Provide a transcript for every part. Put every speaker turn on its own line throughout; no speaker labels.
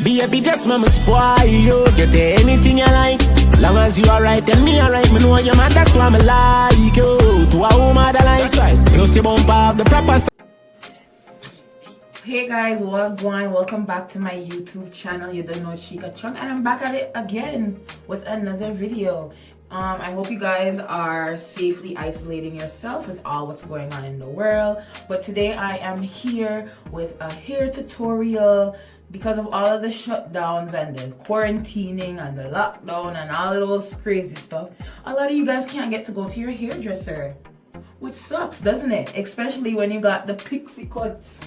Baby, just mama spoil you. Get anything you like. Long as you alright and me alright, me know you're mad, that's why me like you. To a woman that likes right. Plus you bump up the proper.
Hey guys, Gwaan, welcome back to my YouTube channel. You don't know, Shickaa Chung, and I'm back at it again with another video. I hope you guys are safely isolating yourself with all what's going on in the world. But today I am here with a hair tutorial. Because of all of the shutdowns and the quarantining and the lockdown and all those crazy stuff, a lot of you guys can't get to go to your hairdresser, which sucks, doesn't it? Especially when you got the pixie cuts.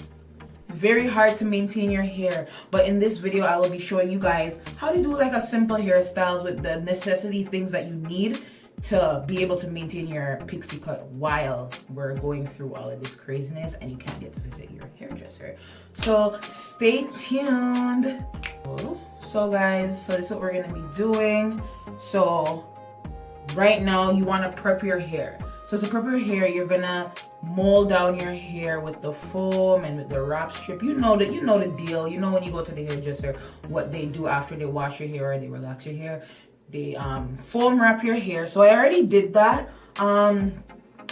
Very hard to maintain your hair. But in this video I will be showing you guys how to do like a simple hairstyles with the necessity things that you need to be able to maintain your pixie cut while we're going through all of this craziness and you can't get to visit your hairdresser. So stay tuned. So guys, so this is what we're gonna be doing. So right now you want to prep your hair. So to prep your hair, you're gonna mold down your hair with the foam and with the wrap strip. You know the deal. You know when you go to the hairdresser, what they do after they wash your hair or they relax your hair. They foam wrap your hair. So I already did that.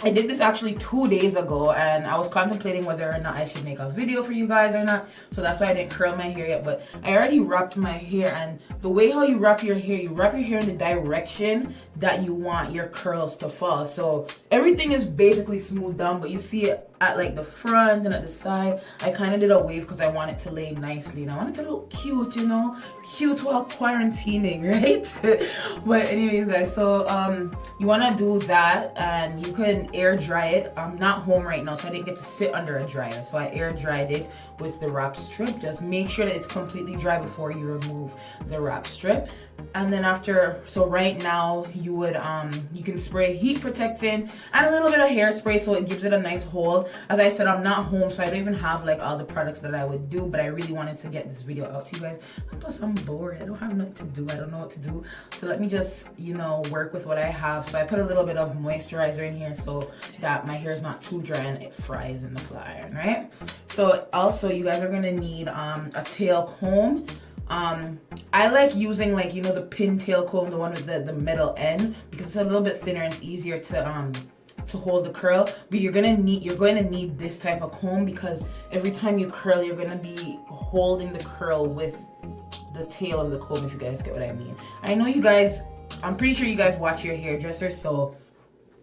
I did this actually 2 days ago, and I was contemplating whether or not I should make a video for you guys or not. So that's why I didn't curl my hair yet, but I already wrapped my hair. And the way how you wrap your hair, you wrap your hair in the direction that you want your curls to fall. So everything is basically smoothed down, but you see it at like the front and at the side. I kind of did a wave because I want it to lay nicely and I want it to look cute, you know, cute while quarantining, right? But anyways guys, so you want to do that, and you can air dry it. I'm not home right now, so I didn't get to sit under a dryer, so I air dried it with the wrap strip. Just make sure that it's completely dry before you remove the wrap strip. And then after, so right now you would you can spray heat protectant and a little bit of hairspray so it gives it a nice hold. As I said, I'm not home, so I don't even have like all the products that I would do, but I really wanted to get this video out to you guys. And plus I'm bored, I don't have nothing to do, I don't know what to do, so let me just, you know, work with what I have. So I put a little bit of moisturizer in here so that my hair is not too dry and it fries in the flat iron, right? So also you guys are gonna need a tail comb. I like using, like, you know, the pintail comb, the one with the middle end, because it's a little bit thinner and it's easier to hold the curl. But you're going to need this type of comb, because every time you curl you're going to be holding the curl with the tail of the comb, if you guys get what I mean. I know you guys, I'm pretty sure you guys watch your hairdresser, so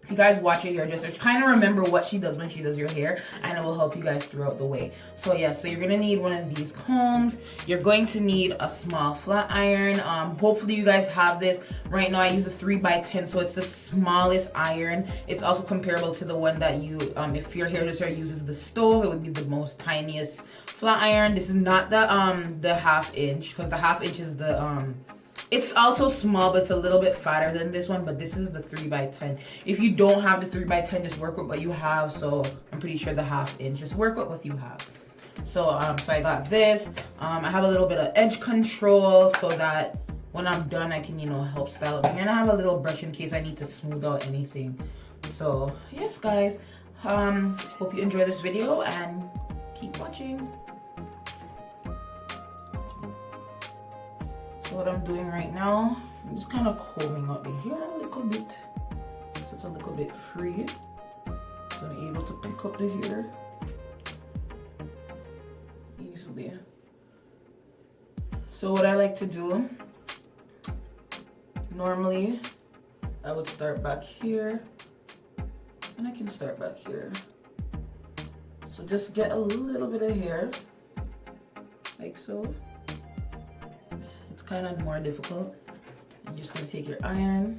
if you guys watch your hairdresser, kind of remember what she does when she does your hair, and it will help you guys throughout the way. So yeah, so you're gonna need one of these combs. You're going to need a small flat iron. Hopefully you guys have this. Right now I use a 3x10, so it's the smallest iron. It's also comparable to the one that you, if your hairdresser uses the stove, it would be the most tiniest flat iron. This is not the 1/2 inch, because the 1/2 inch is the it's also small, but it's a little bit fatter than this one, but this is the 3x10. If you don't have this 3x10, just work with what you have. So I'm pretty sure the 1/2 inch, just work with what you have. So so I got this. I have a little bit of edge control so that when I'm done I can, you know, help style up. And I have a little brush in case I need to smooth out anything. So yes guys, hope you enjoy this video and keep watching. So what I'm doing right now, I'm just kind of combing out the hair a little bit, so it's a little bit free, so I'm able to pick up the hair easily. So what I like to do, normally I would start back here, and I can start back here. So just get a little bit of hair, like so. Kind of more difficult. I'm just gonna take your iron,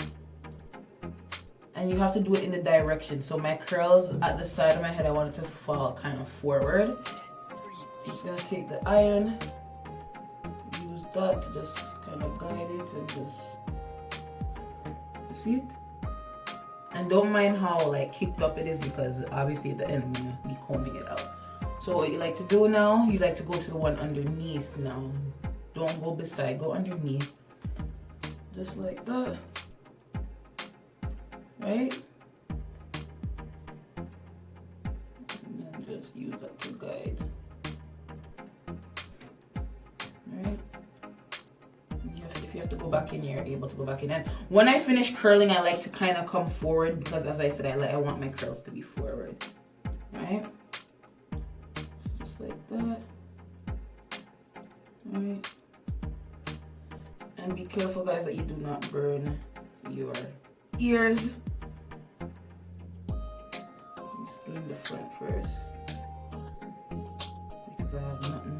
and you have to do it in the direction. So my curls at the side of my head, I want it to fall kind of forward. I'm just gonna take the iron, use that to just kind of guide it, and just see it. And don't mind how like kicked up it is, because obviously at the end I'm gonna be combing it out. So what you like to do now, you like to go to the one underneath now. Don't go beside, go underneath. Just like that. Right? And just use that to guide. Right? if you have to go back in, you're able to go back in. And when I finish curling, I like to kind of come forward because, as I said, I want my curls to be forward, right? Just like that. All right. And be careful, guys, that you do not burn your ears. I'm just doing the front first because I have nothing.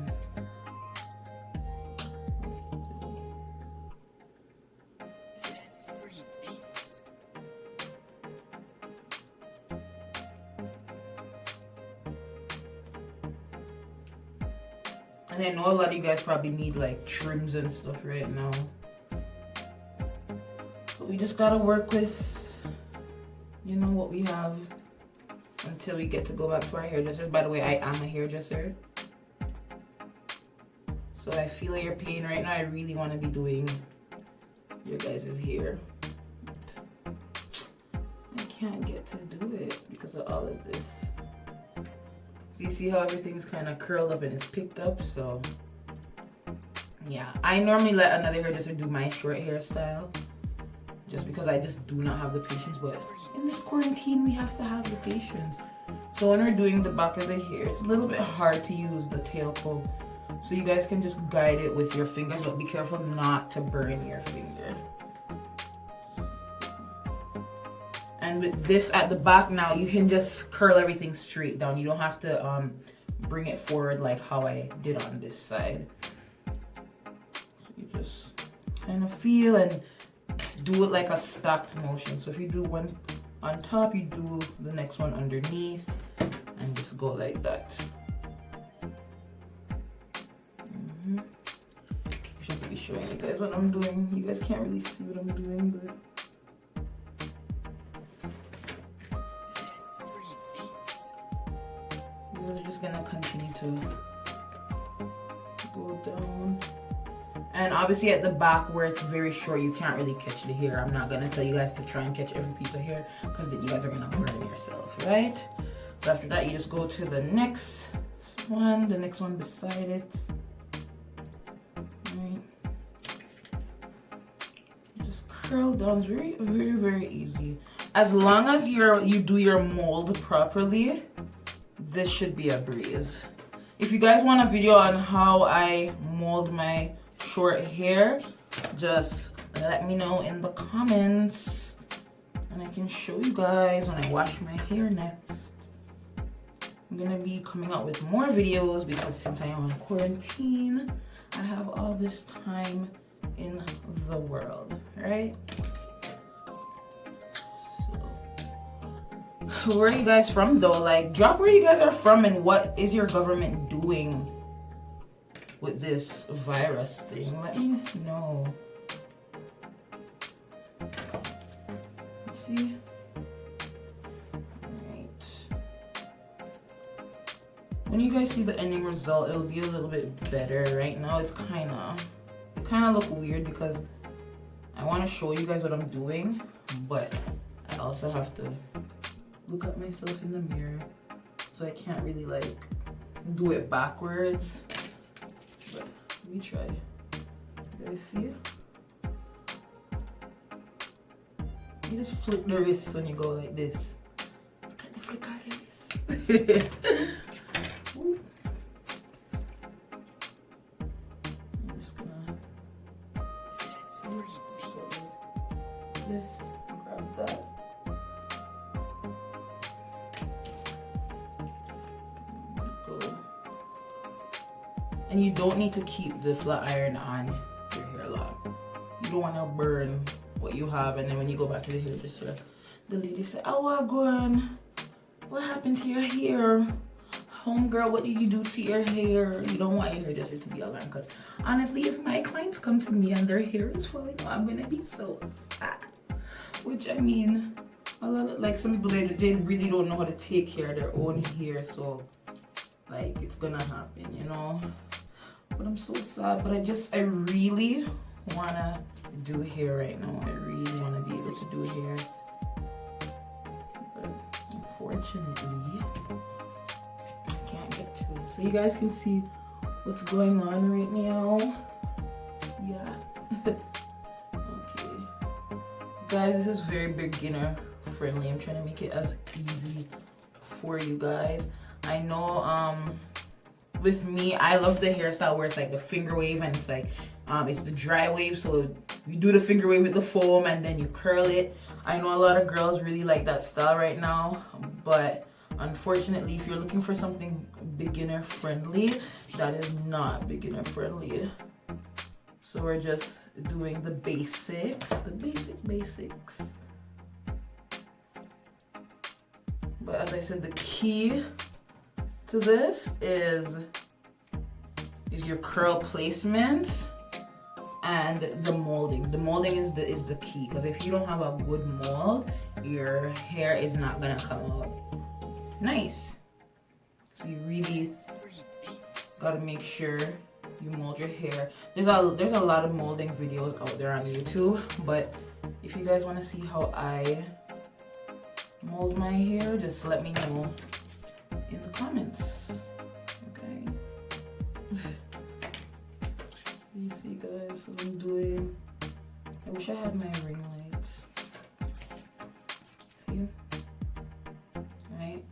And I know a lot of you guys probably need like trims and stuff right now. But we just gotta work with, you know, what we have until we get to go back to our hairdressers. By the way, I am a hairdresser. So I feel your pain right now. I really want to be doing your guys' hair. I can't get to do it because of all of this. You see how everything's kind of curled up and it's picked up, so yeah. I normally let another hairdresser do my short hairstyle just because I just do not have the patience, but in this quarantine we have to have the patience. So when we're doing the back of the hair, it's a little bit hard to use the tail comb, so you guys can just guide it with your fingers, but be careful not to burn your finger. And with this at the back now, you can just curl everything straight down. You don't have to bring it forward like how I did on this side. You just kind of feel and just do it like a stacked motion. So if you do one on top, you do the next one underneath and just go like that. I should be showing you guys what I'm doing. You guys can't really see what I'm doing, but we're just gonna continue to go down. And obviously at the back where it's very short, you can't really catch the hair. I'm not gonna tell you guys to try and catch every piece of hair because then you guys are gonna burn yourself, right? So after that, you just go to the next one beside it. Right. Just curl down. It's very, very, very easy. As long as you do your mold properly, this should be a breeze. If you guys want a video on how I mold my short hair, just let me know in the comments and I can show you guys when I wash my hair next. I'm gonna be coming out with more videos because since I am on quarantine, I have all this time in the world, right? Where are you guys from though? Like, drop where you guys are from and what is your government doing with this virus thing. Let me know. See? Alright. When you guys see the ending result, it'll be a little bit better. Right now it kind of look weird because I want to show you guys what I'm doing, but I also have to look at myself in the mirror, so I can't really like do it backwards. But let me try. You guys see? You just flip the wrist when you go like this. Can you flick our wrist? I'm just gonna this, grab that. And you don't need to keep the flat iron on your hair a lot. You don't want to burn what you have, and then when you go back to the hairdresser, the lady said, "Oh, Gwaan, what happened to your hair? Homegirl, what did you do to your hair?" You don't want your hairdresser to be alarmed, because honestly, if my clients come to me and their hair is falling out, I'm gonna be so sad. Which, I mean, a lot of, like, some people, they really don't know how to take care of their own hair, so like it's gonna happen, you know. But I'm so sad. But I really wanna do hair right now. I really wanna be able to do hair, but unfortunately I can't get to it. So you guys can see what's going on right now. Yeah. Guys, this is very beginner friendly. I'm trying to make it as easy for you guys. I know with me, I love the hairstyle where it's like the finger wave and it's like it's the dry wave, so you do the finger wave with the foam and then you curl it. I know a lot of girls really like that style right now, but unfortunately if you're looking for something beginner friendly, that is not beginner friendly. So we're just doing the basics, basics. But as I said, the key to this is your curl placements and the molding. The molding is the key, because if you don't have a good mold, your hair is not gonna come out nice. So you really gotta make sure you mold your hair. There's a lot of molding videos out there on YouTube, but if you guys want to see how I mold my hair, just let me know in the comments. Okay. You see guys what I'm doing. I wish I had my ring lights. See? Right?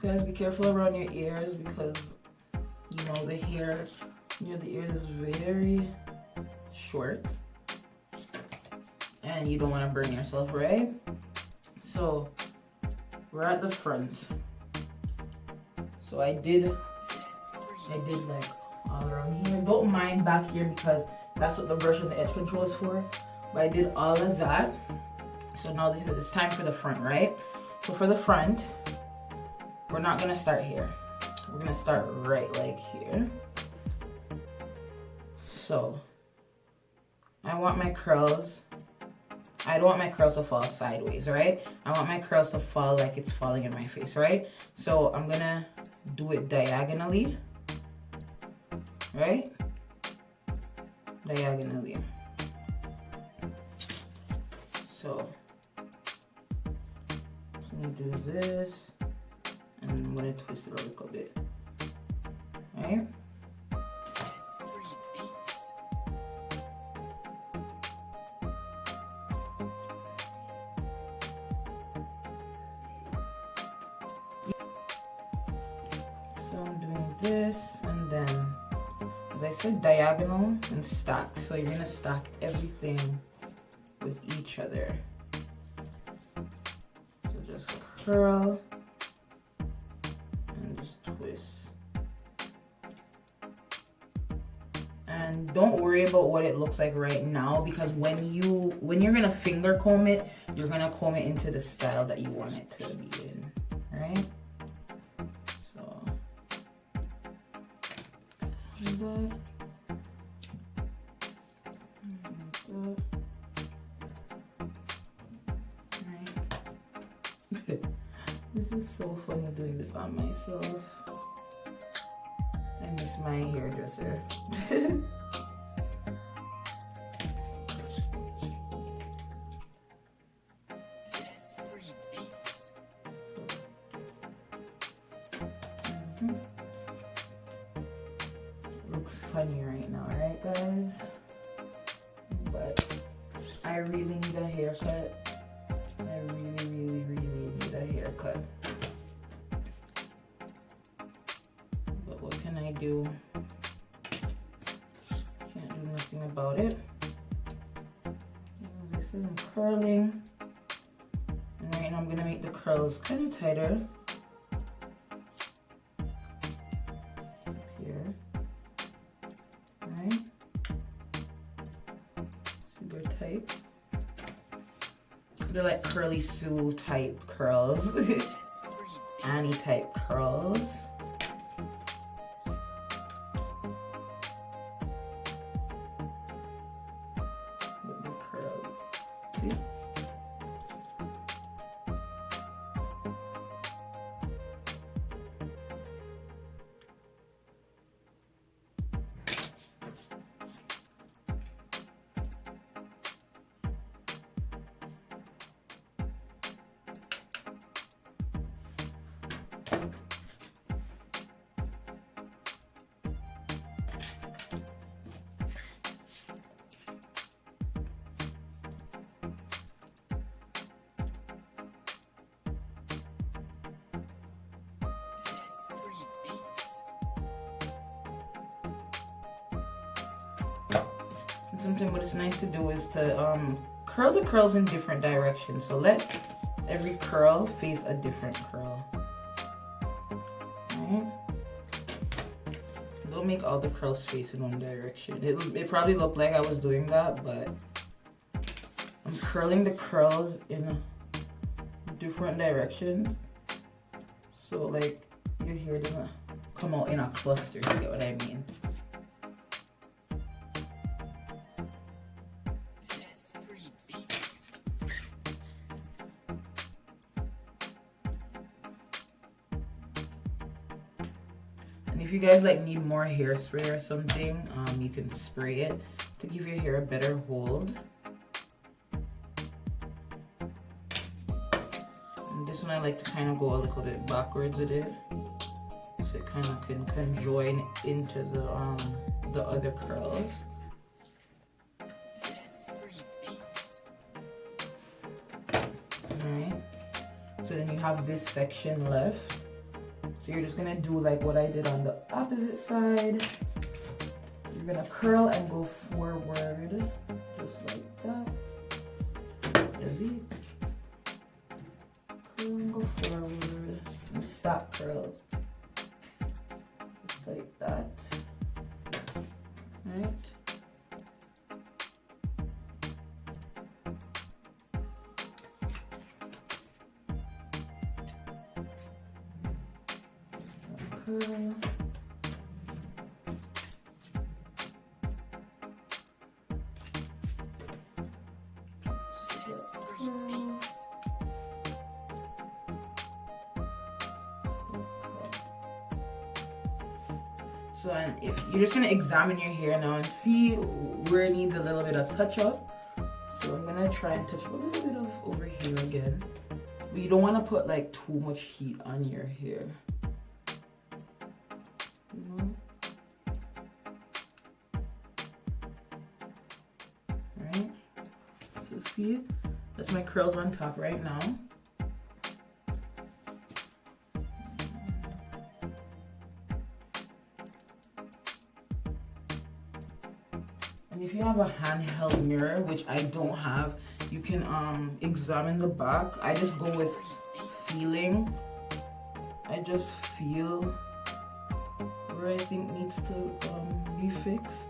Guys, be careful around your ears, because you know the hair near the ears is very short and you don't want to burn yourself, right? So we're at the front. So I did like all around here. Don't mind back here because that's what the brush and the edge control is for. But I did all of that. So now it's time for the front, right? So for the front, we're not gonna start here. We're gonna start right like here. So I want my curls. I don't want my curls to fall sideways, right? I want my curls to fall like it's falling in my face, right? So I'm gonna do it diagonally, right? Diagonally. So I'm gonna do this, and I'm gonna twist it a little bit, right? So I'm doing this, and then, as I said, diagonal and stack. So you're gonna stack everything with each other. So just curl and just twist. And don't worry about what it looks like right now, because when you're gonna finger comb it, you're gonna comb it into the style that you want it to be in, right? So like that. This is so fun doing this on myself. I miss my hairdresser. Looks funny right now, right guys? But I really need a haircut. I really need a haircut. But what can I do? Can't do nothing about it. This is I'm curling. And right now I'm gonna make the curls kind of tighter. Here. Alright. Super tight. They're like curly Sue type curls. Annie type curls. With the curly. See? Something what is nice to do is to curl the curls in different directions. So let every curl face a different curl. Alright. Don't make all the curls face in one direction. It probably looked like I was doing that, but I'm curling the curls in different directions. So like your hair doesn't come out in a cluster, you get what I mean? And if you guys like need more hairspray or something, you can spray it to give your hair a better hold. And this one I like to kind of go a little bit backwards with it, so it kind of can conjoin into the other curls. Alright, so then you have this section left. So you're just gonna do like what I did on the opposite side. You're gonna curl and go forward, just like that. Easy. Curl and go forward. And stop curls. Just like that. Right? Curl. So, and if you're just gonna examine your hair now and see where it needs a little bit of touch up. So I'm gonna try and touch up a little bit of over here again. But you don't want to put like too much heat on your hair. You know? Right? So see, that's my curls on top right now. And if you have a handheld mirror, which I don't have, you can examine the back. I just go with feeling. I just feel where I think needs to be fixed.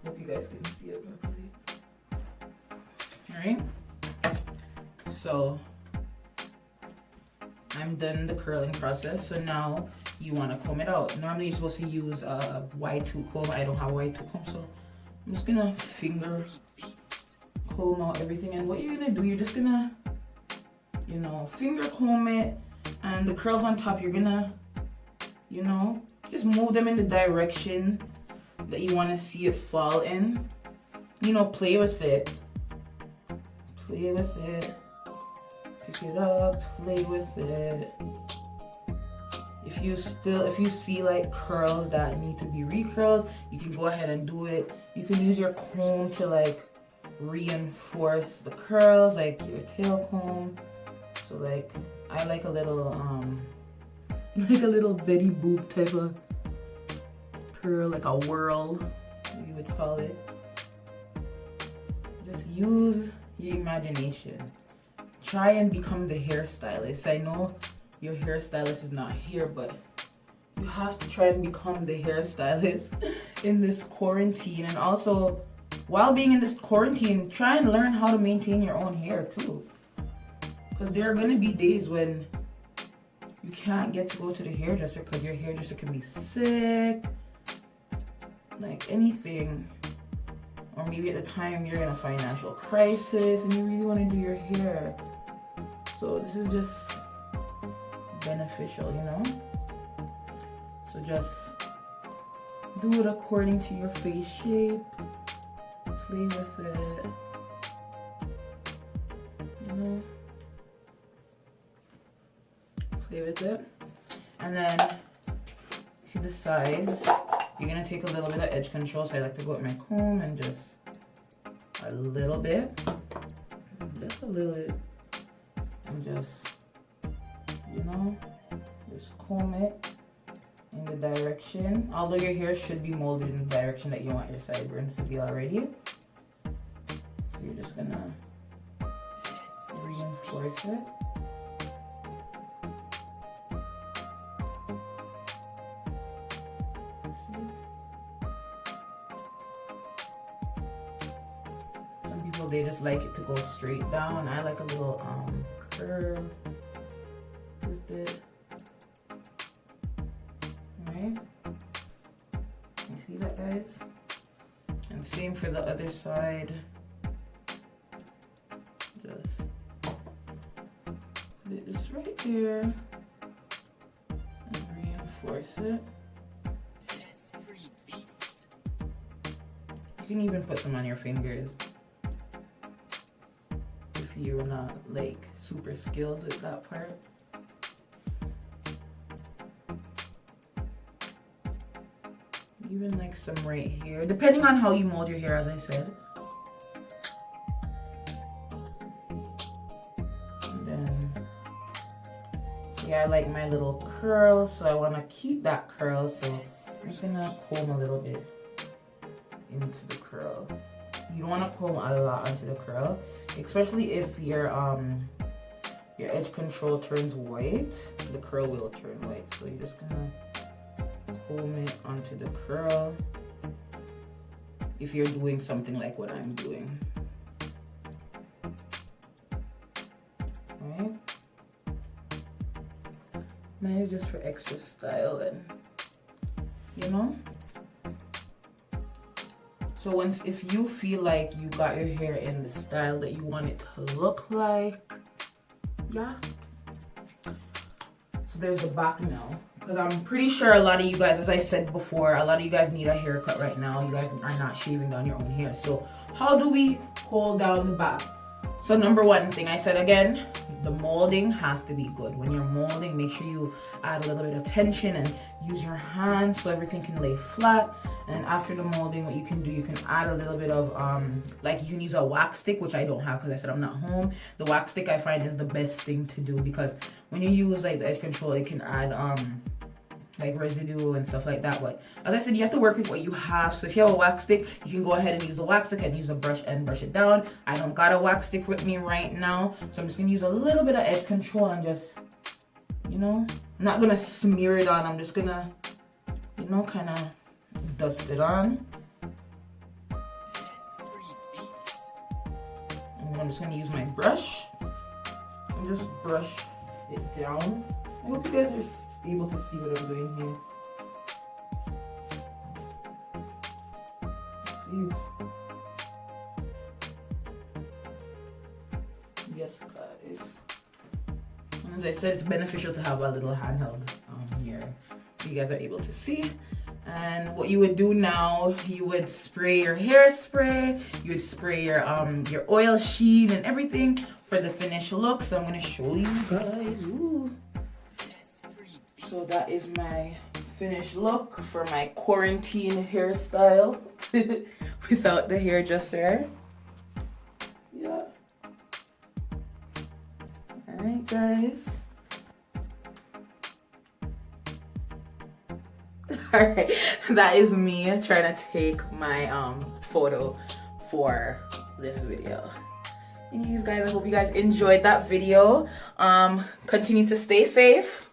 Hope you guys can see it properly. Alright, so I'm done the curling process. So now you want to comb it out. Normally you're supposed to use a Y2 comb. I don't have a Y2 comb, so I'm just gonna finger comb out everything. And what you're gonna do, you're just gonna, you know, finger comb it, and the curls on top, you're gonna, you know, just move them in the direction that you want to see it fall in. You know, play with it. Play with it. Pick it up, play with it. If you see like curls that need to be recurled, you can go ahead and do it. You can use your comb to like reinforce the curls, like your tail comb. So like I like a little Betty Boop type of curl, like a whirl, you would call it. Just use your imagination. Try and become the hairstylist. I know your hairstylist is not here, but you have to try and become the hairstylist in this quarantine. And also, while being in this quarantine, try and learn how to maintain your own hair too. Because there are going to be days when you can't get to go to the hairdresser because your hairdresser can be sick, like anything. Or maybe at the time you're in a financial crisis and you really want to do your hair. So this is just beneficial, you know? So just do it according to your face shape. Play with it. You know? Play with it. And then see the sides. You're gonna take a little bit of edge control. So I like to go with my comb and just a little bit. just a little, and just, you know, just comb it in the direction. Although your hair should be molded in the direction that you want your sideburns to be already. So you're just gonna reinforce it. Some people, they just like it to go straight down. I like a little curve with it. Right? You see that, guys? And same for the other side. Just put it just right there and reinforce it. You can even put some on your fingers if you're not like super skilled with that part. Even like some right here, depending on how you mold your hair, as I said. And then, see, I like my little curl, so I want to keep that curl. So I'm just gonna comb a little bit into the curl. You don't want to comb a lot onto the curl, especially if your edge control turns white. The curl will turn white, so you're just gonna comb it onto the curl if you're doing something like what I'm doing. Right? Mine is just for extra style, and you know. So if you feel like you got your hair in the style that you want it to look like, yeah. So there's the back now. Because I'm pretty sure a lot of you guys, as I said before, a lot of you guys need a haircut right now. You guys are not shaving down your own hair. So how do we hold down the back? So number one thing, I said again, the molding has to be good. When you're molding, make sure you add a little bit of tension and use your hands so everything can lay flat. And after the molding, what you can do, you can add a little bit of, like you can use a wax stick, which I don't have because I said I'm not home. The wax stick I find is the best thing to do because when you use like the edge control, it can add like residue and stuff like that. But as I said, you have to work with what you have. So if you have a wax stick, you can go ahead and use a wax stick and use a brush and brush it down. I don't got a wax stick with me right now, so I'm just gonna use a little bit of edge control and just, you know, I'm not gonna smear it on. I'm just gonna, you know, kind of dust it on. And then I'm just gonna use my brush and just brush it down. I hope you guys are able to see what I'm doing here. See? Yes, guys. And as I said, it's beneficial to have a little handheld mirror so you guys are able to see. And what you would do now, you would spray your hairspray, you would spray your oil sheen and everything for the finished look. So I'm gonna show you guys. Ooh. So that is my finished look for my quarantine hairstyle without the hairdresser. Yeah. Alright, guys. Alright, that is me trying to take my photo for this video. Anyways, guys, I hope you guys enjoyed that video. Continue to stay safe.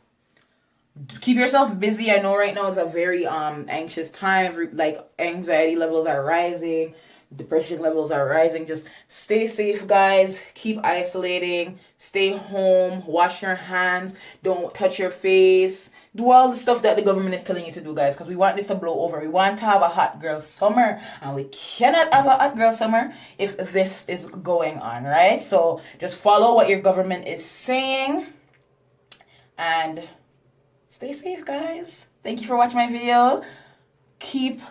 Keep yourself busy. I know right now is a very anxious time. Like anxiety levels are rising, depression levels are rising. Just stay safe, guys. Keep isolating. Stay home. Wash your hands. Don't touch your face. Do all the stuff that the government is telling you to do, guys, because we want this to blow over. We want to have a hot girl summer, and we cannot have a hot girl summer if this is going on, right? So just follow what your government is saying and stay safe, guys. Thank you for watching my video. Keep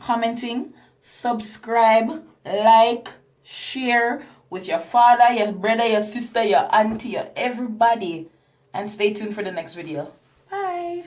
commenting, subscribe, like, share with your father, your brother, your sister, your auntie, your everybody. And stay tuned for the next video. Bye.